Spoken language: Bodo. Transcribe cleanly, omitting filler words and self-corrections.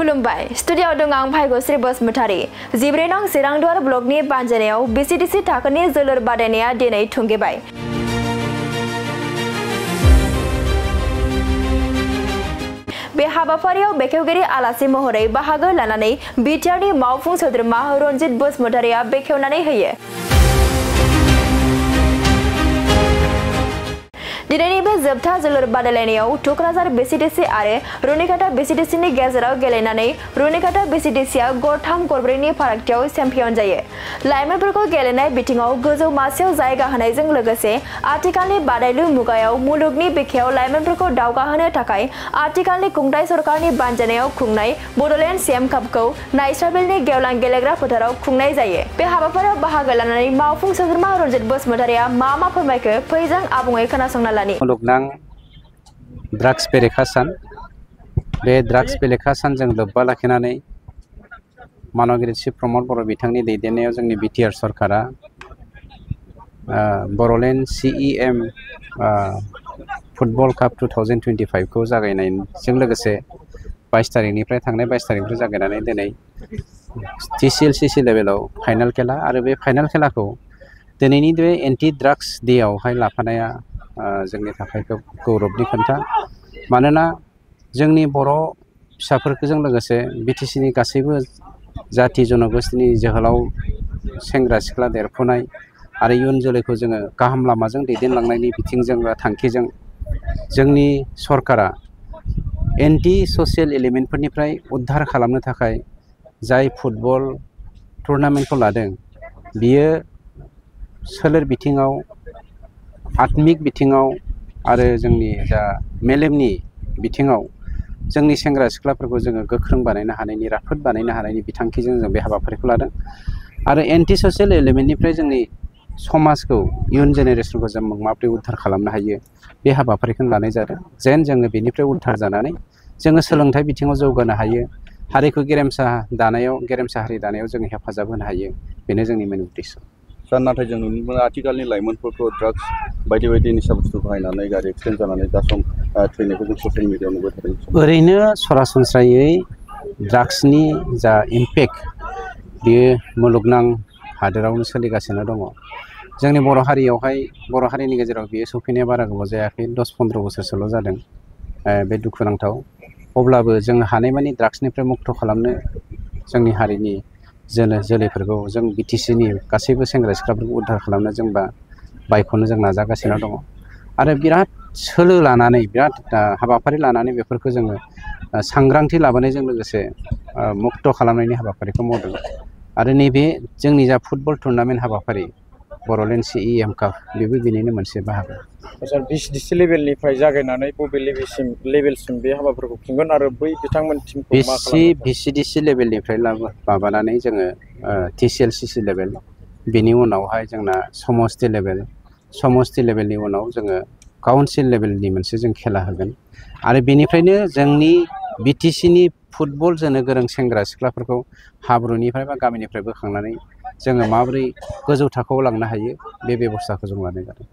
खुलुमबाय स्टुडियाव दं आं भाग्यश्री बसुमतारी 14 नं चिरांदुवार ब्लकनि बानजायनायाव बिसिडिसि थाखोनि जोलुर बादायनाया दिनै थुंगेबाय। बे हाबाफारियाव बेखेवगिरि आलासि महरै बाहागो लानानै बिटिआरनि मावफुं सोद्रोमा रनजित बसुमतारीया बेखेवनानै होयो। दिनैनि बे जोबथा जोलुर बादायलायनायाव टुक्राझार बिसिडिसि आरो रुनिकाटा बिसिडिसिनि गेजेराव गेलेनानै रुनिकाटा बिसिडिसिआ गरथाम गरब्रैनि फारागथियाव चेम्पियन जायो। लाइमोनफोरखौ गेलेनाय बिथिङाव गोजौ मासियाव जायगा होनायजों लोगोसे आथिखालनि बादायलु मुगायाव मुलुगनि बिखायाव लाइमोनफोरखौ दावगाहोनो थाखाय आथिखालनि खुंथाय सरकारनि बानजायनायाव खुंनाय बड'लेण्ड सीएम कापखौ नाइसाबिलनि गेवलां गेलेग्रा फोथाराव खुंनाय जायो। बे हाबाफारियाव बाहागो लानानै मावफुं सोद्रोमा रनजित बसुमतारीया मा फोरमायखो फैजों आबुङै खोनासंना मुलुगनां ड्राग्स बेरेखा सान बे ड्राग्स बेरेखा सानजों लोब्बा लाखिनानै मानगिरि चिफ प्रमद बर' बिथांनि दैदेननायाव जोंनि बिटिआर सरकारा बड'लेण्ड सीईएम फुटबल काप 2025 खौ जागायनायजों लोगोसे 22 तारिखनिफ्राय थांनाय 22 तारिखनिफ्राय जागायनानै दिनै TCLCC लेभेलाव फाइनाल खेला आरो बे फाइनाल खेलाखौ दिनैनि बे एन्टि ड्राग्स डेआवहाय लाफानाया जोंनि थाखाय गौरबनि खोथा। मानोना जोंनि बर' फिसाफोरजों लोगोसे बिटिसिनि गासैबो जाथि जनगोष्ठीनि जोहोलाव सेंग्रा सिख्ला देरफुनाय आरो इयुन जोलैखौ जोङो गाहाम लामाजों दैदेनलांनायनि बिथिंजों बा थांखिजों जोंनि सरकारा एन्टि ससियेल एलिमेन्टफोरनिफ्राय उद्धार खालामनो थाखाय जाय फुटबल टुर्नामेन्टखौ लादों बियो सोलेर बिथिङाव आत्मिक बिथिङाव आरो जोंनि जा मेलेमनि बिथिङाव जोंनि सेंग्रा सिख्लाफोरखौ जोङो गोख्रों बानायनो हानायनि राफोद बानायनो हानायनि बिथांखिजों जों बे हाबाफारिखौ लादों आरो एन्टि ससियेल एलिमेन्टनिफ्राय जोंनि समाजखौ इयुन जेनेरेसनखौ जों माबोरै उद्धार खालामनो हायो बे हाबाफारिखौ लानाय जादों। जेन जोङो बेनिफ्राय उद्धार जानानै जोङो सोलोंथाइ बिथिङाव जौगानो हायो, हारिखौ गेरेमसा हारि दानायाव जोङो हेफाजाब होनो हायो, बेनो जोंनि मेन उद्देश्य। नाथाय जों नुनो मोनो आथिखालनि लाइमोनफोरखौ ड्राग्स बायदि निसा बुस्थु बाहायनानै गारि एक्सिडेन्ट जानानै दा सम थैनायखौ जों ससियेल मिडियायाव नुबाय थादों। ओरैनो सरासनस्रायै ड्राग्सनि जा इम्पेक्ट बेयो मुलुगनां हादोरावनो सोलिगासिनो दङ। जोंनि बर' हारिनि गेजेराव बेयो सफैनाया बारा गोबाव जायाखै, 10-15 बोसोरसोल' जादों। बे दुखुनांथाव। अब्लाबो जों हानायमानि ड्राग्सनिफ्राय मुक्त खालामनो जोंनि हारिनि जोलैफोरखौ जों बिटिसिनि गासैबो सेंग्रा सिख्लाफोरखौ उद्धार खालामनो जोंबा बायख'नो जों नाजागासिनो दङ आरो बिराद सोलो लानानै बिराद हाबाफारि लानानै बेफोरखौ जोङो सांग्रांथि लाबोनायजों लोगोसे मुक्त खालामनायनि हाबाफारिखौ मावदों आरो नैबे जोंनि जा फुटबल टुर्नामेन्ट हाबाफारि बड'लेण्ड सीईएम काप बेबो बेनिनो मोनसे बाहागो। बिसिडिसि लेभेलनिफ्राय जागायनानै बबे लेभेलसिम बे हाबाफोरखौ खुंगोन आरो बै बिथांमोनसिमखौ मा खालामगोन? बिसिडिसि लेभेलनिफ्राय माबानानै जोङो TCLCC लेभेल, बेनि उनावहाय जोंना समष्टि लेभेलनि उनाव जोङो काउन्सिल लेभेलनि मोनसे जों खेला होगोन आरो बेनिफ्रायनो जोंनि बिटिसिनि फुटबल जोनो गोरों सेंग्रा सिख्लाफोरखौ हाब्रुनिफ्राय बा गामिनिफ्राय बोखांनानै जोङो माबोरै गोजौ थाखोआव लांनो हायो बे बेब'स्थाखौ जों लानाय जादों।